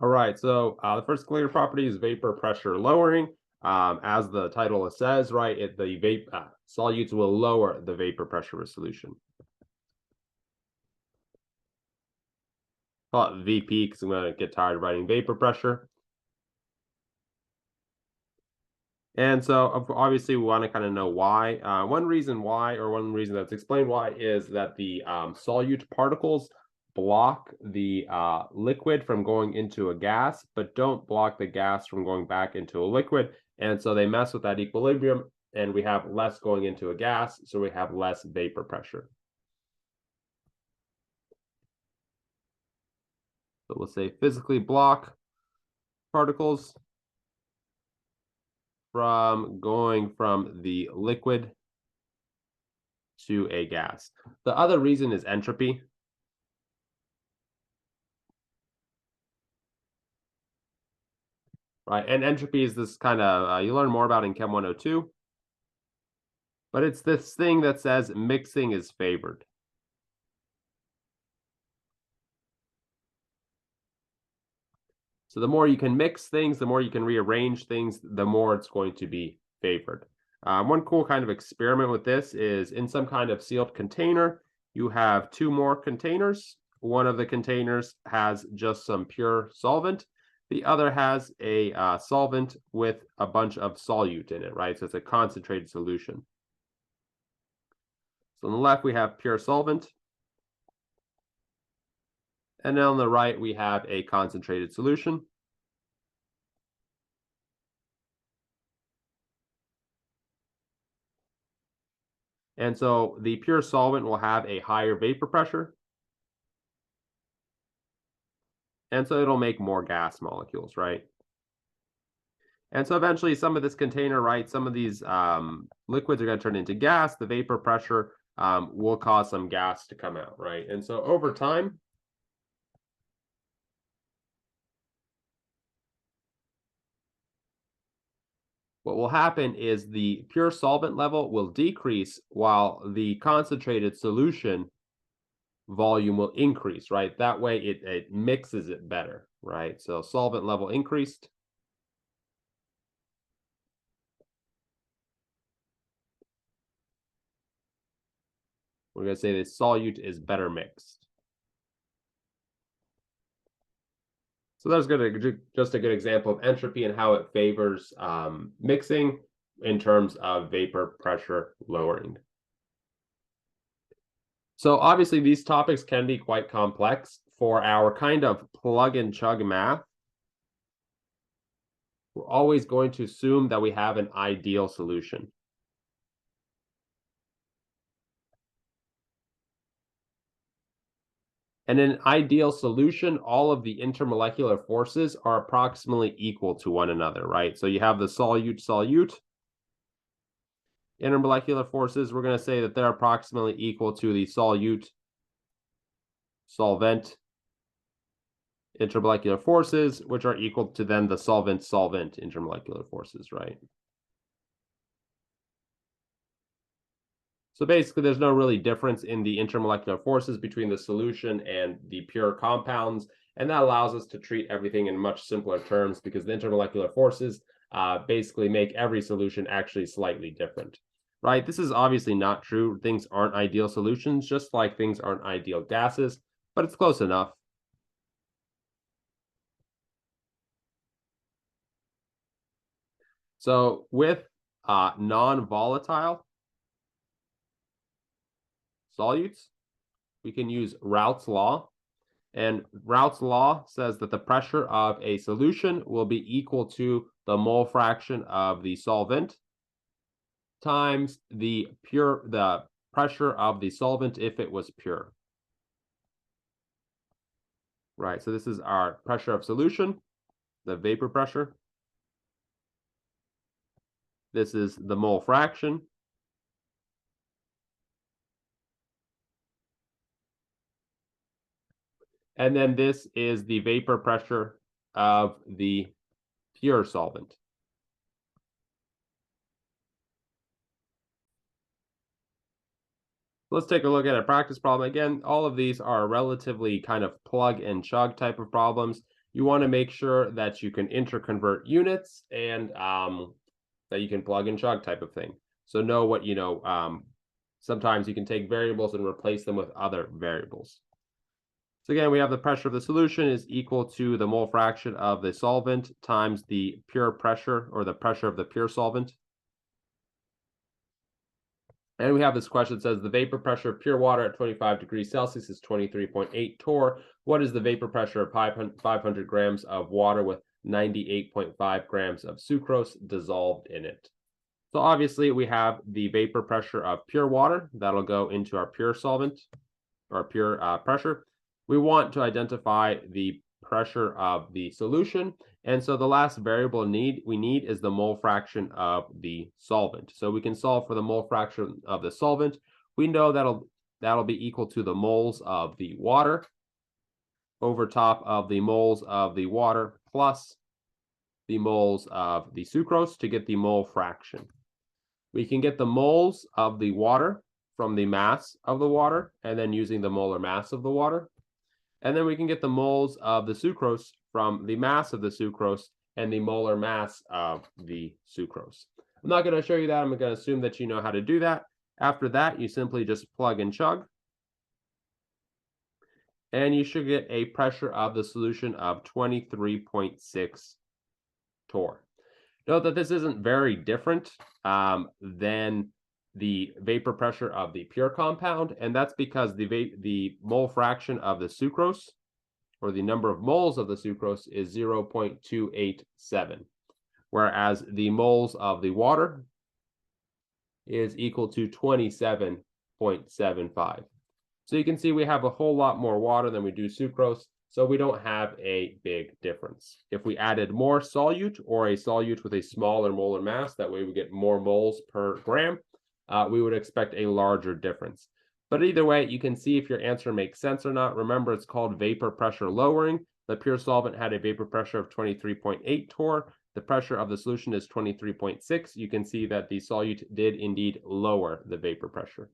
All right, so the first clear property is vapor pressure lowering. As the title says, right, the solutes will lower the vapor pressure of a solution. Call it VP because I'm going to get tired of writing vapor pressure. And so obviously we want to kind of know why. One reason why, or one reason that's explained why, is that the solute particles block the liquid from going into a gas, but don't block the gas from going back into a liquid. And so they mess with that equilibrium, and we have less going into a gas, so we have less vapor pressure. So we'll say physically block particles from going from the liquid to a gas. The other reason is entropy. Right, and entropy is this kind of, you learn more about in Chem 102. But it's this thing that says mixing is favored. So the more you can mix things, the more you can rearrange things, the more it's going to be favored. One cool kind of experiment with this is in some kind of sealed container, you have two more containers. One of the containers has just some pure solvent. The other has a solvent with a bunch of solute in it, right? So it's a concentrated solution. So on the left, we have pure solvent. And then on the right, we have a concentrated solution. And so the pure solvent will have a higher vapor pressure. And so it'll make more gas molecules, right? And so eventually some of this container, right, some of these liquids are going to turn into gas. The vapor pressure will cause some gas to come out, right? And so over time, what will happen is the pure solvent level will decrease while the concentrated solution volume will increase, right? That way it mixes it better, right? So solvent level increased. We're going to say the solute is better mixed. So that's just a good example of entropy and how it favors mixing in terms of vapor pressure lowering. So obviously these topics can be quite complex. For our kind of plug and chug math, we're always going to assume that we have an ideal solution. And in an ideal solution, all of the intermolecular forces are approximately equal to one another, right? So you have the solute intermolecular forces. We're going to say that they're approximately equal to the solvent intermolecular forces, which are equal to then the solvent intermolecular forces, right? So basically, there's no really difference in the intermolecular forces between the solution and the pure compounds, and that allows us to treat everything in much simpler terms because the intermolecular forces basically make every solution actually slightly different, right? This is obviously not true. Things aren't ideal solutions, just like things aren't ideal gases, but it's close enough. So with non-volatile solutes, we can use Raoult's law. And Raoult's law says that the pressure of a solution will be equal to the mole fraction of the solvent times the pressure of the solvent if it was pure. Right, so this is our pressure of solution, the vapor pressure. This is the mole fraction. And then this is the vapor pressure of the pure solvent. Let's take a look at a practice problem. Again, all of these are relatively kind of plug and chug type of problems. you want to make sure that you can interconvert units and that you can plug and chug type of thing. So know what, sometimes you can take variables and replace them with other variables. So again, we have the pressure of the solution is equal to the mole fraction of the solvent times the pure pressure, or the pressure of the pure solvent. And we have this question that says the vapor pressure of pure water at 25 degrees Celsius is 23.8 torr. What is the vapor pressure of 500 grams of water with 98.5 grams of sucrose dissolved in it? So obviously we have the vapor pressure of pure water. That'll go into our pure solvent, or pure pressure. We want to identify the pressure of the solution. And so the last variable we need is the mole fraction of the solvent. So we can solve for the mole fraction of the solvent. We know that'll be equal to the moles of the water over top of the moles of the water plus the moles of the sucrose to get the mole fraction. We can get the moles of the water from the mass of the water, and then using the molar mass of the water. And then we can get the moles of the sucrose from the mass of the sucrose and the molar mass of the sucrose. I'm not going to show you that. I'm going to assume that you know how to do that. After that, you simply just plug and chug. And you should get a pressure of the solution of 23.6 torr. Note that this isn't very different than the vapor pressure of the pure compound, and that's because the mole fraction of the sucrose, or the number of moles of the sucrose, is 0.287, whereas the moles of the water is equal to 27.75. So you can see we have a whole lot more water than we do sucrose, so we don't have a big difference. If we added more solute, or a solute with a smaller molar mass, that way we get more moles per gram, we would expect a larger difference. But either way, you can see if your answer makes sense or not. Remember, it's called vapor pressure lowering. The pure solvent had a vapor pressure of 23.8 torr. The pressure of the solution is 23.6. You can see that the solute did indeed lower the vapor pressure.